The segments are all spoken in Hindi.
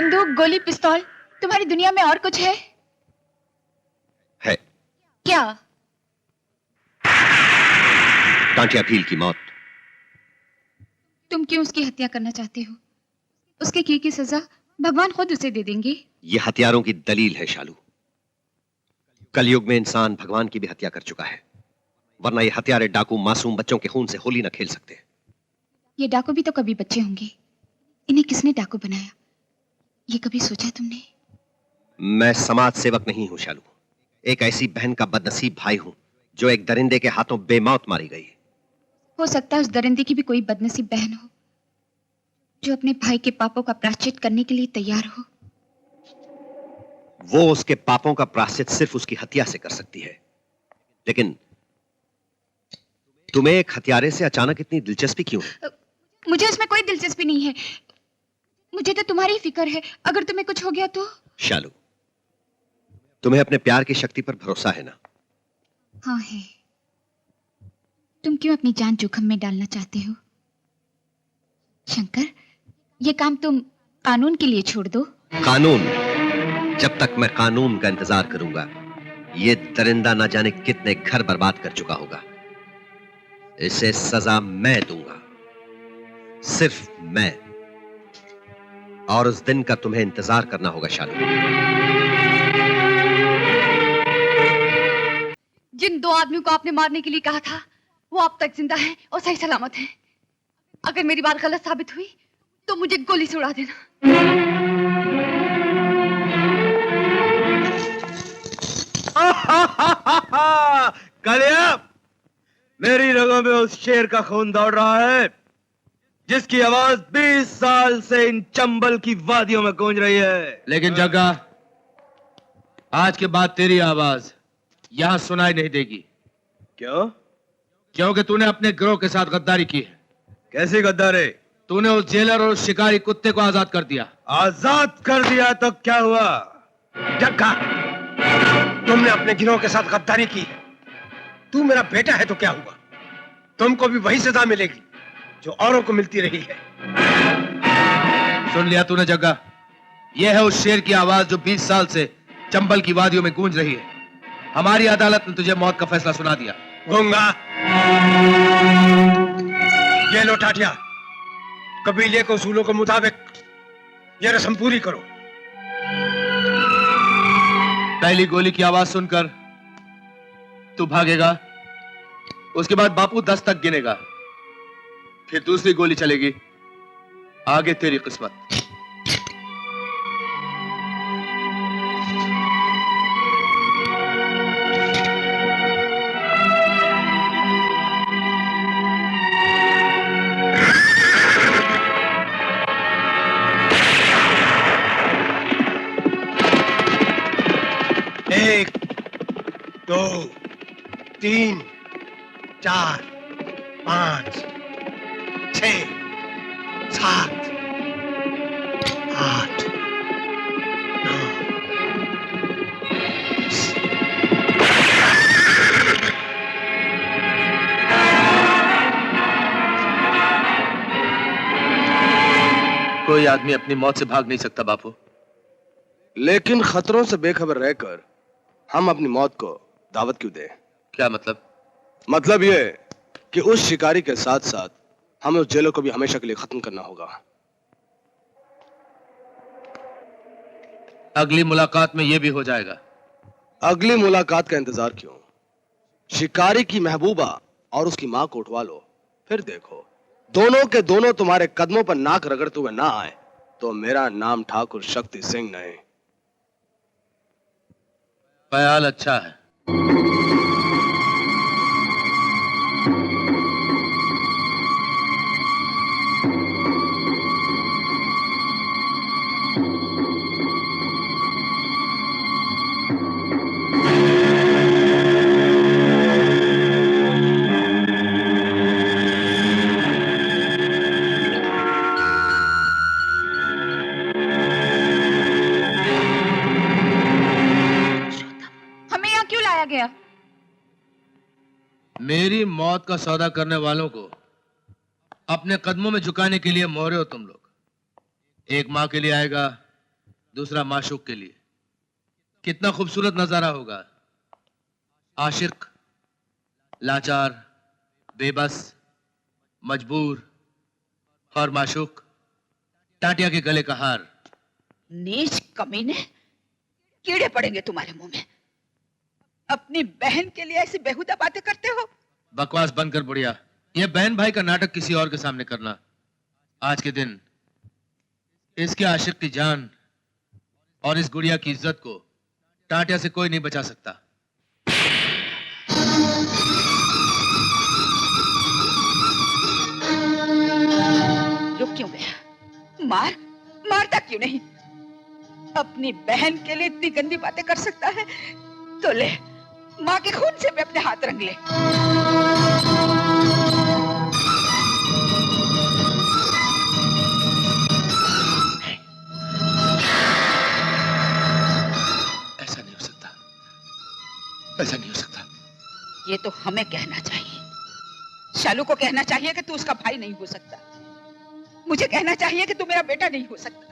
बंदूक, गोली, पिस्तौल, तुम्हारी दुनिया में और कुछ है? है। क्या? टांटिया भील की मौत। तुम क्यों उसकी हत्या करना चाहते हो? उसके किए की सजा भगवान खुद उसे दे देंगे। ये हथियारों की दलील है शालू। कलयुग में इंसान भगवान की भी हत्या कर चुका है, वरना ये हत्यारे डाकू मासूम बच्चों के खून से होली न खेल सकते। ये डाकू भी तो कभी बच्चे होंगे। इन्हें किसने डाकू बनाया, ये कभी सोचा तुमने? मैं समाज सेवक नहीं हूं शालू, एक ऐसी बहन का बदनसीब भाई हूं जो एक दरिंदे के हाथों बेमौत मारी गई। हो सकता है उस दरिंदे की भी कोई बदनसीब बहन हो जो अपने भाई के पापों का प्रायश्चित करने के लिए तैयार हो। वो उसके पापों का प्रायश्चित सिर्फ उसकी हत्या से कर सकती है, लेकिन तुम्हें एक हत्यारे से अचानक इतनी दिलचस्पी क्यों? मुझे उसमें कोई दिलचस्पी नहीं है। मुझे तो तुम्हारी फिक्र है, अगर तुम्हें कुछ हो गया तो। शालू, तुम्हें अपने प्यार की शक्ति पर भरोसा है ना? हाँ है। तुम क्यों अपनी जान जोखिम में डालना चाहते हो? शंकर, ये काम तुम कानून के लिए छोड़ दो। कानून? जब तक मैं कानून का इंतजार करूंगा, ये दरिंदा ना जाने कितने घर बर्बाद कर चुका होगा। इसे सजा मैं दूंगा, सिर्फ मैं। और उस दिन का तुम्हें इंतजार करना होगा शालू। जिन दो आदमियों को आपने मारने के लिए कहा था, वो अब तक जिंदा हैं और सही सलामत हैं। अगर मेरी बात गलत साबित हुई तो मुझे गोली से उड़ा देना। कालिया, मेरी रगों में उस शेर का खून दौड़ रहा है जिसकी आवाज 20 साल से इन चंबल की वादियों में गूंज रही है। लेकिन जग्गा, आज के बाद तेरी आवाज यहां सुनाई नहीं देगी। क्यों? क्योंकि तूने अपने गिरोह के साथ गद्दारी की है। कैसी गद्दारी? तूने उस जेलर और उस शिकारी कुत्ते को आजाद कर दिया। आजाद कर दिया तो क्या हुआ? जग्गा, तुमने अपने गिरोह के साथ गद्दारी की है। तू मेरा बेटा है तो क्या हुआ? तुमको भी वही सजा मिलेगी जो औरों को मिलती रही है। सुन लिया तूने जग्गा? यह है उस शेर की आवाज जो 20 साल से चंबल की वादियों में गूंज रही है। हमारी अदालत ने तुझे मौत का फैसला सुना दिया। गूंगा, ये लो टाटिया, कबीले के उसूलों के मुताबिक ये रस्म पूरी करो। पहली गोली की आवाज सुनकर तू भागेगा, उसके बाद बापू 10 तक गिनेगा, फिर दूसरी गोली चलेगी। आगे तेरी किस्मत। एक, दो, तीन, चार, पांच, छह, सात, आठ, नौ, कोई आदमी अपनी मौत से भाग नहीं सकता बापू। लेकिन खतरों से बेखबर रहकर हम अपनी मौत को दावत क्यों दें? क्या मतलब? मतलब ये कि उस शिकारी के साथ साथ हमें उस जेलों को भी हमेशा के लिए खत्म करना होगा। अगली मुलाकात में यह भी हो जाएगा। अगली मुलाकात का इंतजार क्यों? शिकारी की महबूबा और उसकी मां को उठवा लो, फिर देखो दोनों के दोनों तुम्हारे कदमों पर नाक रगड़ते हुए ना आए तो मेरा नाम ठाकुर शक्ति सिंह नहीं। ख्याल अच्छा है। गया। मेरी मौत का सौदा करने वालों को अपने कदमों में झुकाने के लिए मोहरे हो तुम लोग। एक मां के लिए आएगा, दूसरा माशूक के लिए। कितना खूबसूरत नजारा होगा। आशिक, लाचार, बेबस, मजबूर और माशूक, टाटिया के गले का हार। नीच कमीने, कीड़े पड़ेंगे तुम्हारे मुंह में। अपनी बहन के लिए ऐसी बेहुदा बातें करते हो। बकवास बंद कर बुढ़िया। यह बहन भाई का नाटक किसी और के सामने करना। आज के दिन इसके आशिक की जान और इस गुड़िया की इज्जत को टाटिया से कोई नहीं बचा सकता। रुक क्यों गया? मारता क्यों नहीं? अपनी बहन के लिए इतनी गंदी बातें कर सकता है तो ले, माँ के खून से भी अपने हाथ रंग ले। ऐसा नहीं हो सकता, ऐसा नहीं हो सकता। ये तो हमें कहना चाहिए, शालू को कहना चाहिए कि तू उसका भाई नहीं हो सकता। मुझे कहना चाहिए कि तू मेरा बेटा नहीं हो सकता।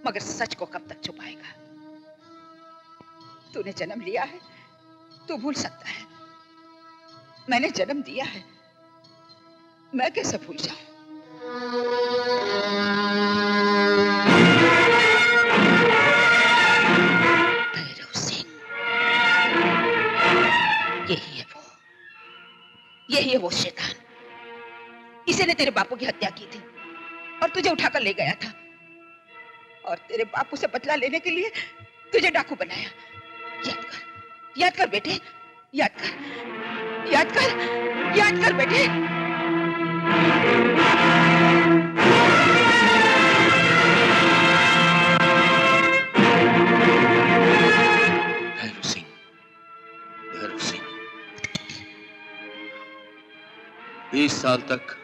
मगर सच को कब तक छुपाएगा? तूने जन्म लिया है, तू भूल सकता है। मैंने जन्म दिया है, मैं कैसे भूल जाऊं? भैरव सिंह, यही है वो शैतान। इसी ने तेरे बापू की हत्या की थी और तुझे उठाकर ले गया था, और तेरे बापू से बदला लेने के लिए तुझे डाकू बनाया। याद कर बेटे, याद कर बेटे। भैरव सिंह, 20 साल तक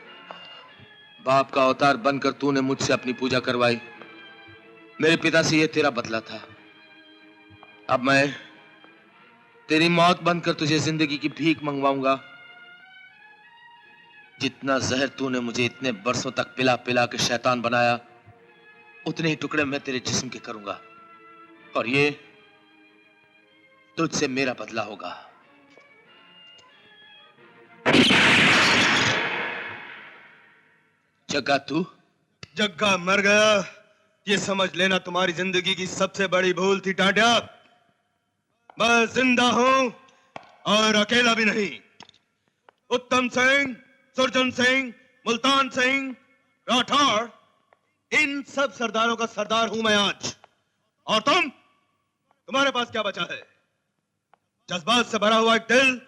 बाप का अवतार बनकर तूने मुझसे अपनी पूजा करवाई। मेरे पिता से यह तेरा बदला था। अब मैं तेरी मौत बनकर तुझे जिंदगी की भीख मंगवाऊंगा। जितना जहर तूने मुझे इतने बरसों तक पिला पिला के शैतान बनाया, उतने ही टुकड़े मैं तेरे जिस्म के करूंगा, और ये तुझसे मेरा बदला होगा। जग्गा मर गया, ये समझ लेना तुम्हारी जिंदगी की सबसे बड़ी भूल थी टाटिया। मैं जिंदा हूं और अकेला भी नहीं। उत्तम सिंह, सुरजन सिंह, मुल्तान सिंह, राठौर, इन सब सरदारों का सरदार हूं मैं आज। और तुम्हारे पास क्या बचा है? जज्बात से भरा हुआ एक दिल,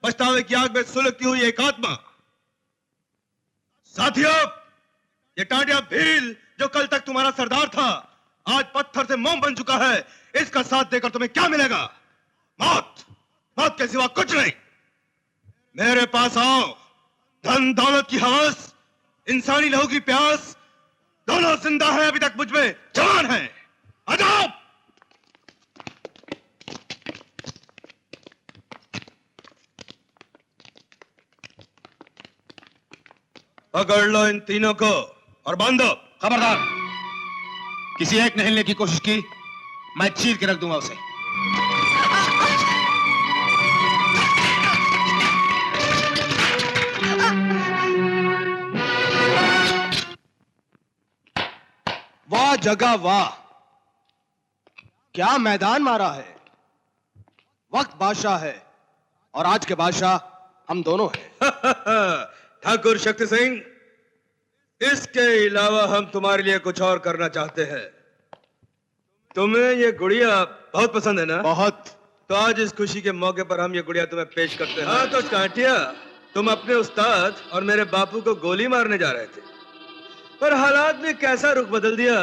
पछतावे की आग में सुलगती हुई एक आत्मा। साथियों, ये टाटिया भील जो कल तक तुम्हारा सरदार था, आज पत्थर से मोम बन चुका है। इसका साथ देकर तुम्हें क्या मिलेगा? मौत के सिवा कुछ नहीं। मेरे पास आओ। धन दौलत की हवस, इंसानी लहू की प्यास, दोनों जिंदा है अभी तक मुझ में, जवान है। आ जाओ। पकड़ लो इन तीनों को और बांधो। खबरदार, किसी एक ने हिलने की कोशिश की, मैं चीर के रख दूंगा उसे। वाह जगह वाह, क्या मैदान मारा है। वक्त बादशाह है और आज के बादशाह हम दोनों हैं। ठाकुर शक्ति सिंह, इसके अलावा हम तुम्हारे लिए कुछ और करना चाहते हैं। तुम्हें ये गुड़िया बहुत पसंद है ना? बहुत। तो आज इस खुशी के मौके पर हम ये गुड़िया तुम्हें पेश करते हैं। हाँ तो टाटिया, तुम अपने उस्ताद और मेरे बापू को गोली मारने जा रहे थे, पर हालात ने कैसा रुख बदल दिया।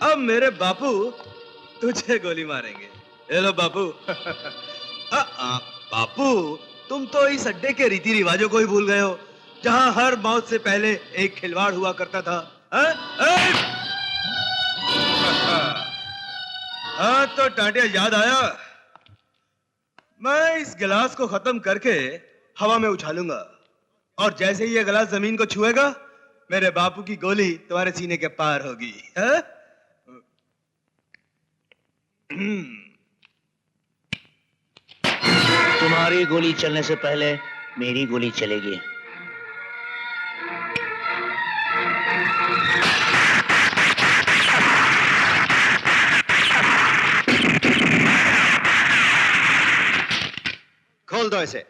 अब मेरे बापू तुझे गोली मारेंगे। ये लो बापू। बापू, तुम तो इस अड्डे के रीति रिवाजों को ही भूल गए हो, जहां हर मौत से पहले एक खिलवाड़ हुआ करता था। हाँ तो टाटिया, याद आया? मैं इस गिलास को खत्म करके हवा में उछालूंगा, और जैसे ही ये गिलास जमीन को छुएगा, मेरे बापू की गोली तुम्हारे सीने के पार होगी। तुम्हारी गोली चलने से पहले मेरी गोली चलेगी। खोल दो इसे।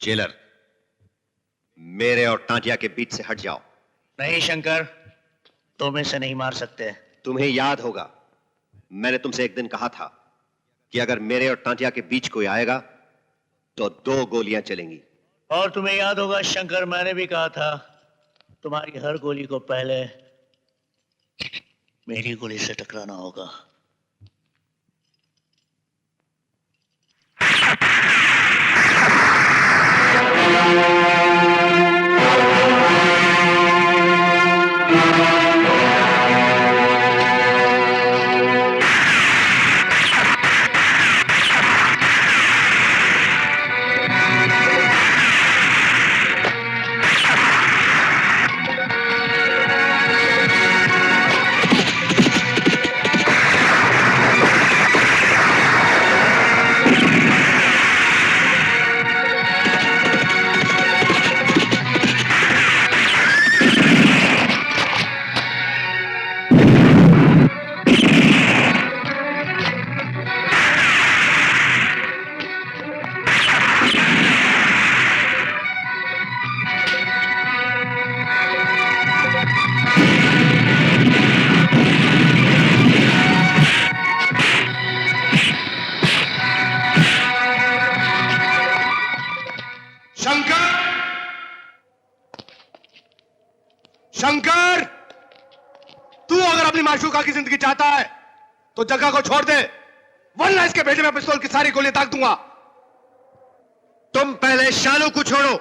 जेलर, मेरे और टांटिया के बीच से हट जाओ। नहीं शंकर, तुम इसे नहीं मार सकते। तुम्हें याद होगा, मैंने तुमसे एक दिन कहा था कि अगर मेरे और टांटिया के बीच कोई आएगा तो 2 गोलियां चलेंगी। और तुम्हें याद होगा शंकर, मैंने भी कहा था तुम्हारी हर गोली को पहले मेरी गोली से टकराना होगा। शंकर, तू अगर अपनी माशूका की जिंदगी चाहता है तो जगह को छोड़ दे, वरना इसके बेटे में पिस्तौल की सारी गोलियां दाग दूंगा। तुम पहले शालू को छोड़ो।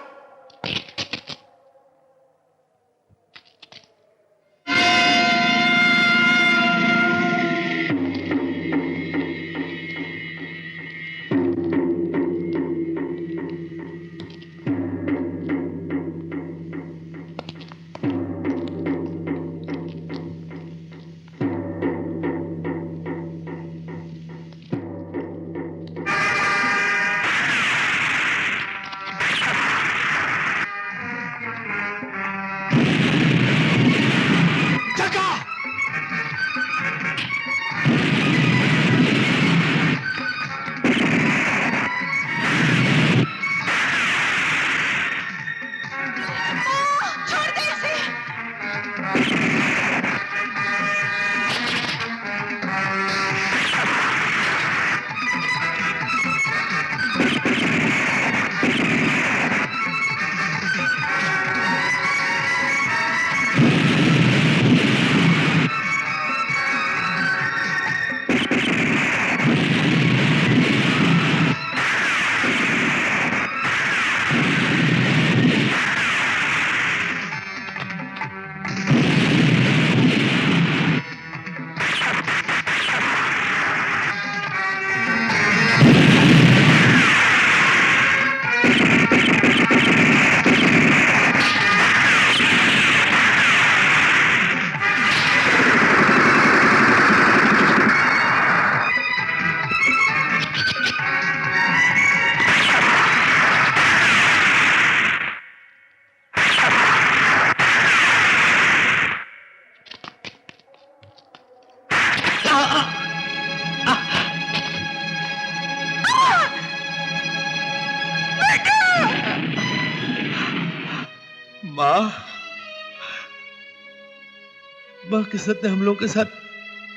माँ, किस्मत ने हम लोगों के साथ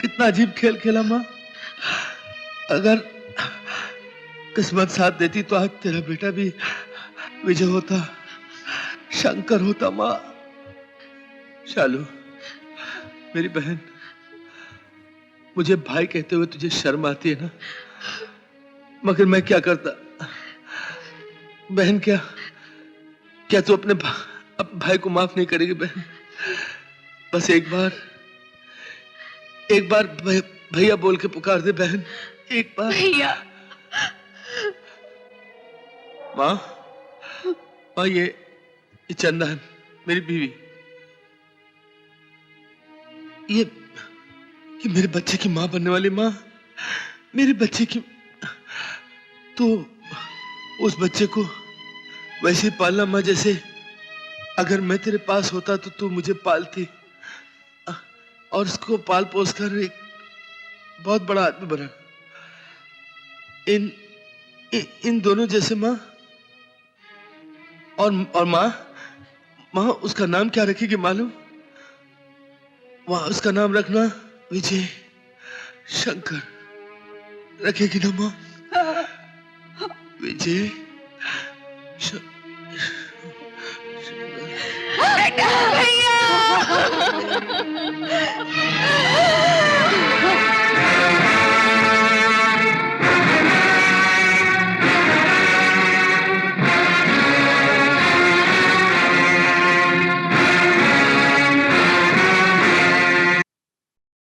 कितना अजीब खेल खेला माँ। अगर किस्मत साथ देती तो आज तेरा बेटा भी विजय होता, शंकर होता। माँ, शालू मेरी बहन, मुझे भाई कहते हुए तुझे शर्म आती है ना, मगर मैं क्या करता। बहन, क्या तू अपने भाई को माफ नहीं करेगी बहन? बस एक बार भैया बोल के पुकार दे बहन, एक बार भैया माँ, माँ ये चंदा है, मेरी बीवी। ये मेरे बच्चे की माँ बनने वाली माँ, मेरे बच्चे की। तो उस बच्चे को वैसे ही पालना माँ, जैसे अगर मैं तेरे पास होता तो तू मुझे पालती और उसको पाल पोस कर एक बहुत बड़ा आदमी बना। इन दोनों जैसे माँ। और माँ उसका नाम क्या रखेगी मालूम? वहां उसका नाम रखना विजय शंकर रखेगी ना माँ? विजय